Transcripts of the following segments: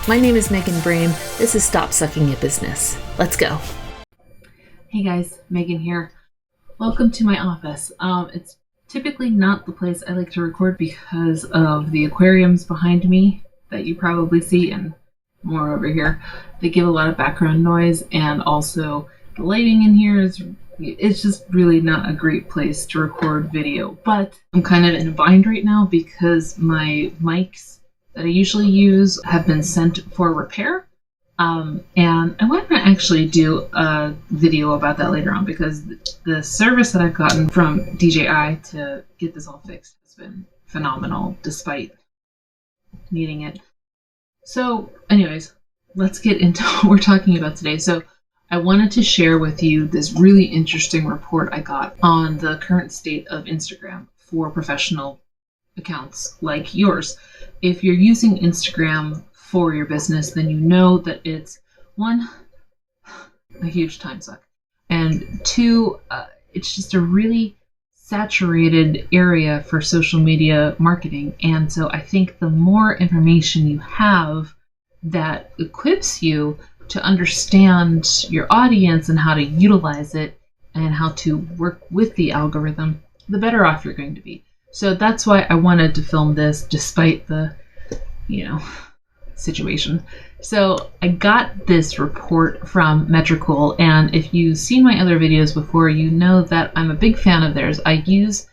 My name is Megan Brame. This is Stop Sucking at Business. Let's go. Hey guys, Megan here. Welcome to my office. It's typically not the place I like to record because of the aquariums behind me that you probably see and more over here. They give a lot of background noise, and also the lighting in here it's just really not a great place to record video. But I'm kind of in a bind right now because my mics that I usually use have been sent for repair. And I want to actually do a video about that later on because the service that I've gotten from DJI to get this all fixed has been phenomenal despite needing it. So anyways, let's get into what we're talking about today. So I wanted to share with you this really interesting report I got on the current state of Instagram for professional accounts like yours. If you're using Instagram for your business, then you know that it's one, a huge time suck, and two, it's just a really saturated area for social media marketing. And so I think the more information you have that equips you to understand your audience and how to utilize it and how to work with the algorithm, the better off you're going to be. So that's why I wanted to film this despite the, situation. So I got this report from Metricool, and if you've seen my other videos before, you know that I'm a big fan of theirs. I use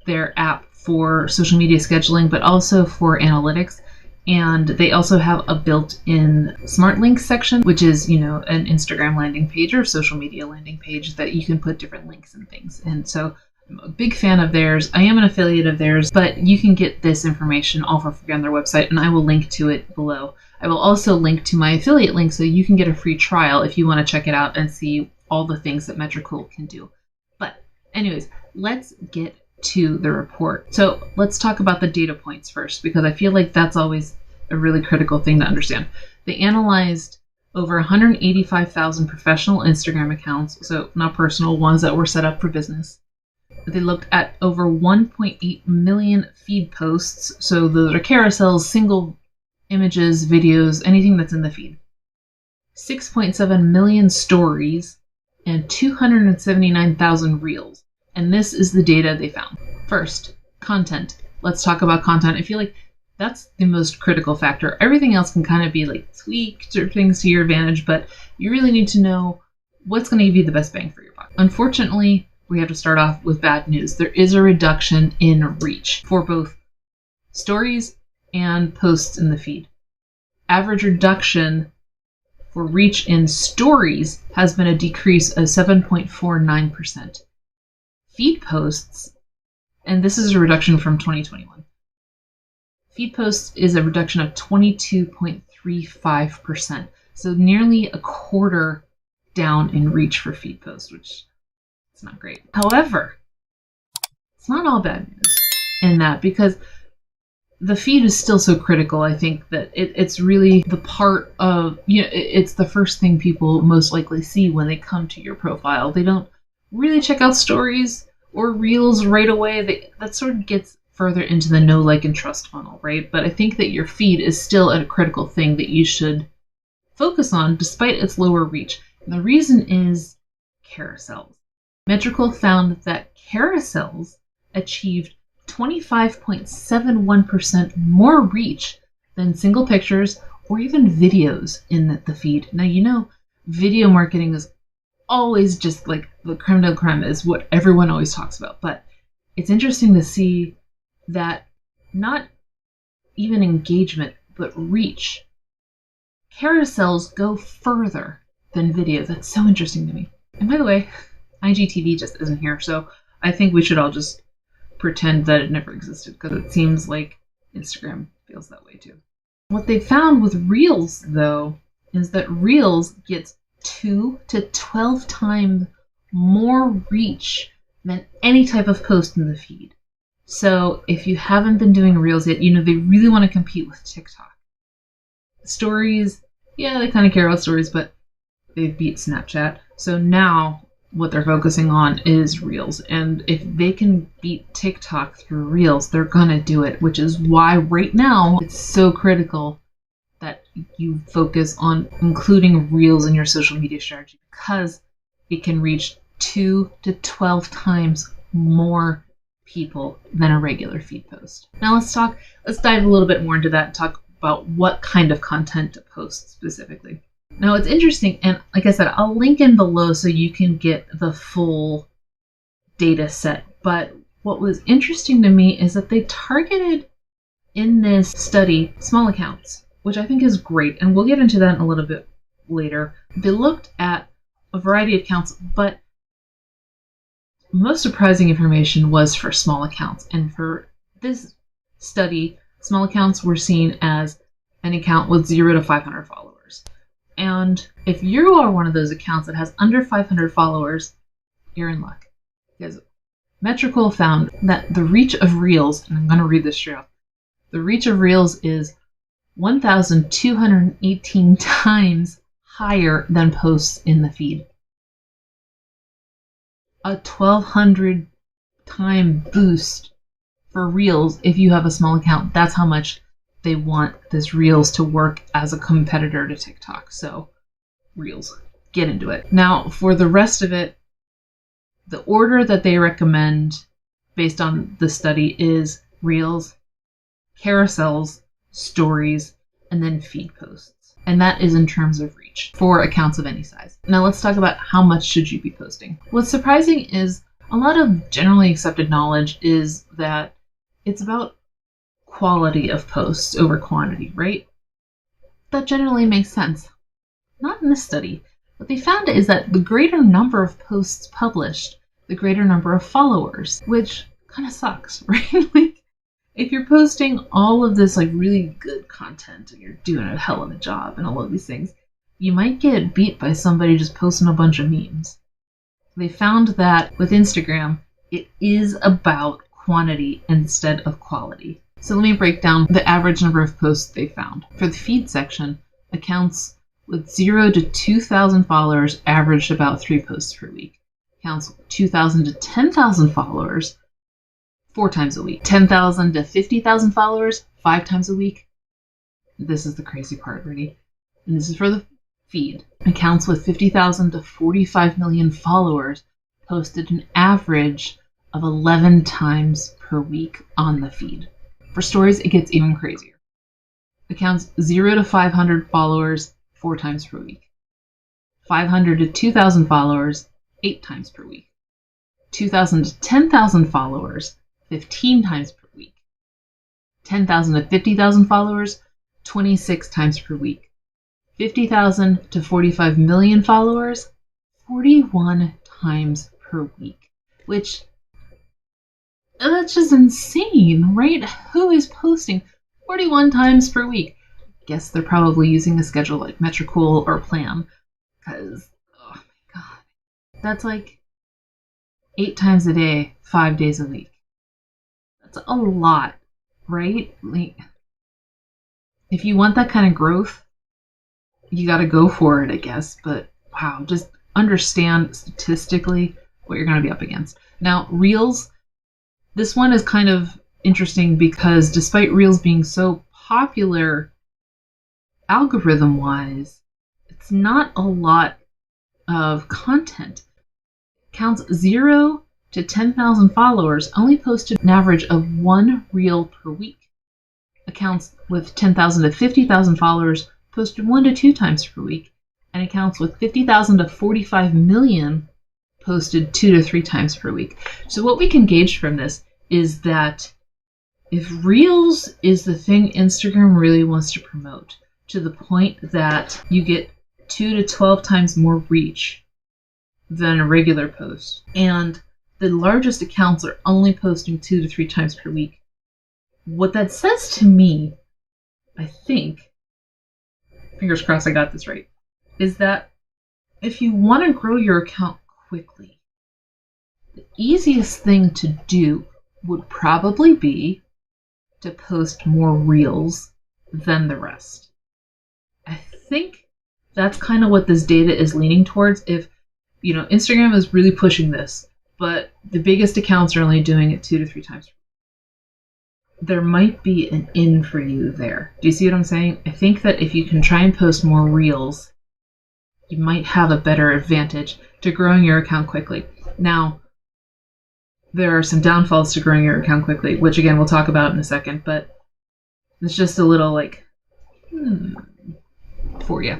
their app for social media scheduling, but also for analytics. And they also have a built-in smart links section, which is, an Instagram landing page or social media landing page that you can put different links and things. And so I'm a big fan of theirs. I am an affiliate of theirs, but you can get this information all for free on their website, and I will link to it below. I will also link to my affiliate link so you can get a free trial if you want to check it out and see all the things that Metricool can do. But anyways, let's get to the report. So let's talk about the data points first, because I feel like that's always a really critical thing to understand. They analyzed over 185,000 professional Instagram accounts, so not personal, ones that were set up for business. They looked at over 1.8 million feed posts, so those are carousels, single images, videos, anything that's in the feed. 6.7 million stories and 279,000 reels. And this is the data they found. First, content. Let's talk about content. I feel like that's the most critical factor. Everything else can kind of be like tweaked or things to your advantage, but you really need to know what's going to give you the best bang for your buck. Unfortunately, we have to start off with bad news. There is a reduction in reach for both stories and posts in the feed. Average reduction for reach in stories has been a decrease of 7.49%. Feed posts, and this is a reduction from 2021. Feed posts is a reduction of 22.35%. So nearly a quarter down in reach for feed posts, which it's not great. However, it's not all bad news in that, because the feed is still so critical. I think that it's really the part of, it's the first thing people most likely see when they come to your profile. They don't really check out stories or reels right away. That sort of gets further into the know, like, and trust funnel, right? But I think that your feed is still a critical thing that you should focus on despite its lower reach. And the reason is carousels. Metricool found that carousels achieved 25.71% more reach than single pictures or even videos in the feed. Now, video marketing is always just like the creme de la creme, is what everyone always talks about. But it's interesting to see that not even engagement, but reach. Carousels go further than video. That's so interesting to me. And by the way, IGTV just isn't here, so I think we should all just pretend that it never existed, because it seems like Instagram feels that way too. What they found with Reels, though, is that Reels gets 2 to 12 times more reach than any type of post in the feed. So if you haven't been doing Reels yet, they really want to compete with TikTok. Stories, yeah, they kind of care about stories, but they've beat Snapchat. So now what they're focusing on is Reels. And if they can beat TikTok through Reels, they're gonna do it, which is why right now it's so critical that you focus on including Reels in your social media strategy, because it can reach 2 to 12 times more people than a regular feed post. Now let's dive a little bit more into that and talk about what kind of content to post specifically. Now it's interesting, and like I said, I'll link in below so you can get the full data set. But what was interesting to me is that they targeted in this study small accounts, which I think is great, and we'll get into that in a little bit later. They looked at a variety of accounts, but most surprising information was for small accounts. And for this study, small accounts were seen as an account with 0 to 500 followers. And if you are one of those accounts that has under 500 followers, you're in luck. Because Metricool found that the reach of Reels, and I'm going to read this straight off, the reach of Reels is 1,218 times higher than posts in the feed. A 1,200 time boost for Reels if you have a small account. That's how much they want this Reels to work as a competitor to TikTok. So Reels, get into it. Now for the rest of it, the order that they recommend based on the study is Reels, carousels, stories, and then feed posts. And that is in terms of reach for accounts of any size. Now let's talk about how much should you be posting. What's surprising is a lot of generally accepted knowledge is that it's about quality of posts over quantity, right? That generally makes sense. Not in this study. What they found is that the greater number of posts published, the greater number of followers, which kind of sucks, right? Like, if you're posting all of this like really good content and you're doing a hell of a job and all of these things, you might get beat by somebody just posting a bunch of memes. They found that with Instagram, it is about quantity instead of quality. So let me break down the average number of posts they found. For the feed section, accounts with 0 to 2,000 followers averaged about 3 posts per week. Accounts with 2,000 to 10,000 followers, 4 times a week. 10,000 to 50,000 followers, 5 times a week. This is the crazy part, ready? And this is for the feed. Accounts with 50,000 to 45 million followers posted an average of 11 times per week on the feed. For stories, it gets even crazier. Accounts 0 to 500 followers, 4 times per week. 500 to 2,000 followers, 8 times per week. 2,000 to 10,000 followers, 15 times per week. 10,000 to 50,000 followers, 26 times per week. 50,000 to 45 million followers, 41 times per week. Which, that's just insane, right? Who is posting 41 times per week? Guess they're probably using a schedule like Metricool or Plan, because, oh my god, that's like 8 times a day, 5 days a week. That's a lot, right? Like, if you want that kind of growth, you got to go for it, I guess. But wow, just understand statistically what you're going to be up against. Now, Reels, this one is kind of interesting because despite Reels being so popular algorithm-wise, it's not a lot of content. Accounts 0 to 10,000 followers only posted an average of 1 reel per week. Accounts with 10,000 to 50,000 followers posted 1 to 2 times per week, and accounts with 50,000 to 45 million posted 2 to 3 times per week. So what we can gauge from this is that if Reels is the thing Instagram really wants to promote, to the point that you get 2 to 12 times more reach than a regular post, and the largest accounts are only posting 2 to 3 times per week, what that says to me, I think, fingers crossed I got this right, is that if you want to grow your account quickly, the easiest thing to do would probably be to post more reels than the rest. I think that's kind of what this data is leaning towards. If, Instagram is really pushing this, but the biggest accounts are only doing it 2 to 3 times. there might be an in for you there. Do you see what I'm saying? I think that if you can try and post more reels, you might have a better advantage to growing your account quickly. Now, there are some downfalls to growing your account quickly, which again we'll talk about in a second, but it's just a little like, for you.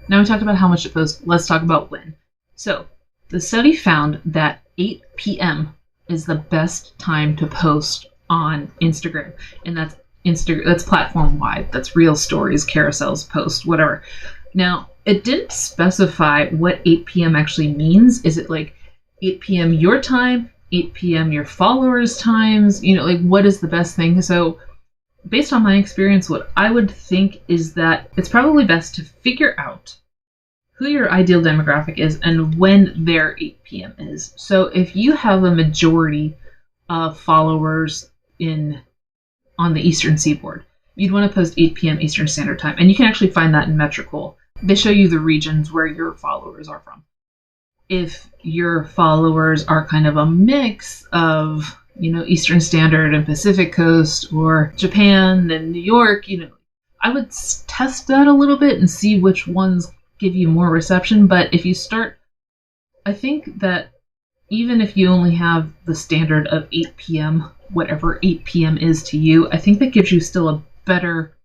Now we talked about how much to post. Let's talk about when. So the study found that 8 p.m. is the best time to post on Instagram, and that's platform wide. That's Reels, Stories, Carousels, Posts, whatever. Now it didn't specify what 8 p.m. actually means. Is it like 8 p.m. your time, 8 p.m. your followers' times? Like what is the best thing? So based on my experience, what I would think is that it's probably best to figure out who your ideal demographic is and when their 8 p.m. is. So if you have a majority of followers on the Eastern Seaboard, you'd want to post 8 p.m. Eastern Standard Time. And you can actually find that in Metricool. They show you the regions where your followers are from. If your followers are kind of a mix of, Eastern Standard and Pacific Coast, or Japan and New York, I would test that a little bit and see which ones give you more reception. But if you start, I think that even if you only have the standard of 8 p.m., whatever 8 p.m. is to you, I think that gives you still a better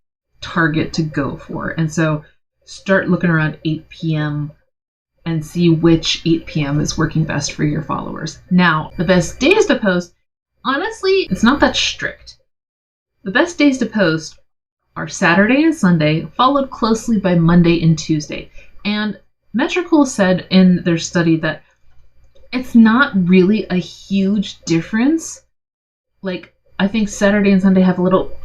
target to go for. And so start looking around 8 p.m. and see which 8 p.m. is working best for your followers. Now, the best days to post, honestly, it's not that strict. The best days to post are Saturday and Sunday, followed closely by Monday and Tuesday. And Metricool said in their study that it's not really a huge difference. Like, I think Saturday and Sunday have a little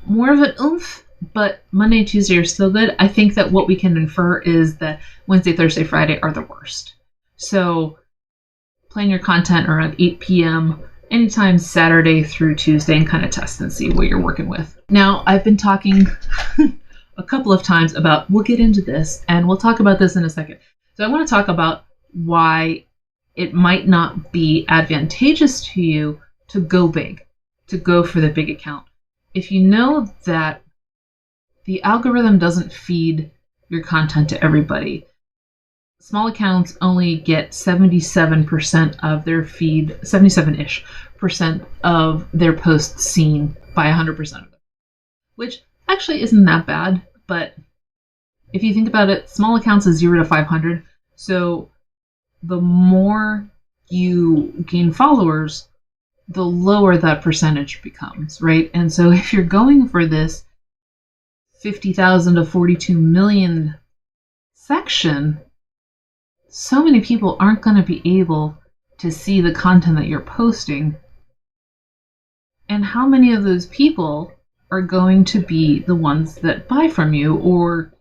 more of an oomph, but Monday and Tuesday are still good. I think that what we can infer is that Wednesday, Thursday, Friday are the worst. So plan your content around 8 p.m. anytime Saturday through Tuesday and kind of test and see what you're working with. Now, I've been talking a couple of times about, we'll get into this, and we'll talk about this in a second. So I want to talk about why it might not be advantageous to you to go big, to go for the big account. If you know that the algorithm doesn't feed your content to everybody, small accounts only get 77% of their feed, 77-ish percent of their posts seen by 100% of them, which actually isn't that bad. But if you think about it, small accounts is 0 to 500. So the more you gain followers, the lower that percentage becomes, right? And so if you're going for this 50,000 to 42 million section, so many people aren't going to be able to see the content that you're posting. And how many of those people are going to be the ones that buy from you or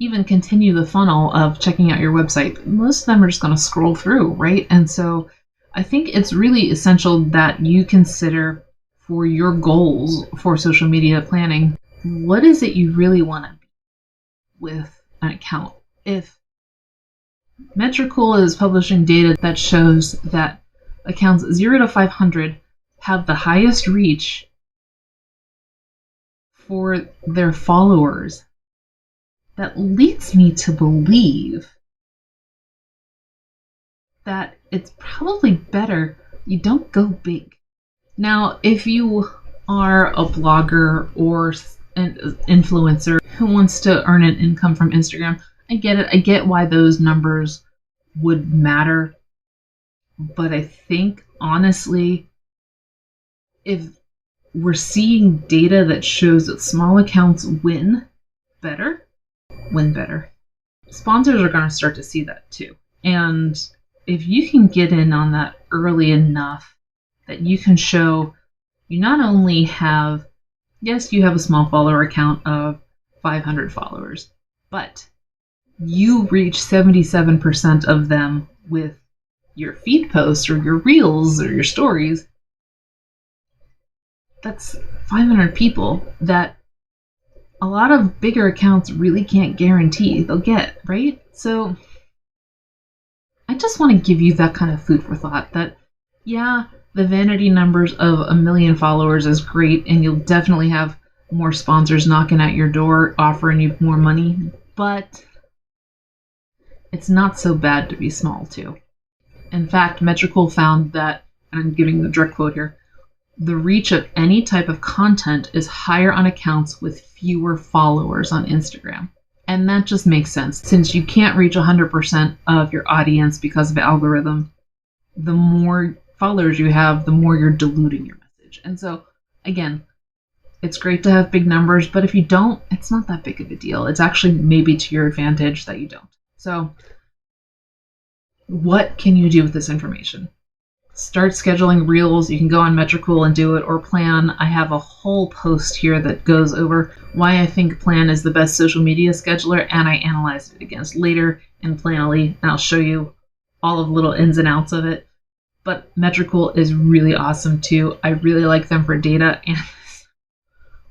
even continue the funnel of checking out your website? Most of them are just going to scroll through, right? And so I think it's really essential that you consider for your goals for social media planning, what is it you really want to be with an account? If Metricool is publishing data that shows that accounts 0 to 500 have the highest reach for their followers, that leads me to believe that it's probably better you don't go big. Now, if you are a blogger or an influencer who wants to earn an income from Instagram, I get it. I get why those numbers would matter. But I think, honestly, if we're seeing data that shows that small accounts win better, sponsors are going to start to see that too. And if you can get in on that early enough that you can show you not only have, yes, you have a small follower account of 500 followers, but you reach 77% of them with your feed posts or your reels or your stories. That's 500 people that a lot of bigger accounts really can't guarantee they'll get, right? So I just want to give you that kind of food for thought that, yeah, The vanity numbers of 1 million followers is great, and you'll definitely have more sponsors knocking at your door offering you more money, but it's not so bad to be small too. In fact, Metricool found that, and I'm giving the direct quote here, the reach of any type of content is higher on accounts with fewer followers on Instagram. And that just makes sense. Since you can't reach 100% of your audience because of algorithm, the more followers you have, the more you're diluting your message. And so, again, it's great to have big numbers, but if you don't, it's not that big of a deal. It's actually maybe to your advantage that you don't. So, what can you do with this information? Start scheduling reels. You can go on Metricool and do it, or Plan. I have a whole post here that goes over why I think Plan is the best social media scheduler, and I analyzed it against later in Planoly, and I'll show you all of the little ins and outs of it. But Metricool is really awesome too. I really like them for data, and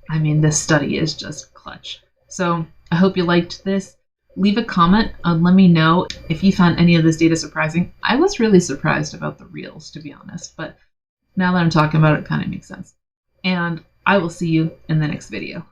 I mean, this study is just clutch. So I hope you liked this. Leave a comment and let me know if you found any of this data surprising. I was really surprised about the reels, to be honest, but now that I'm talking about it, it kind of makes sense. And I will see you in the next video.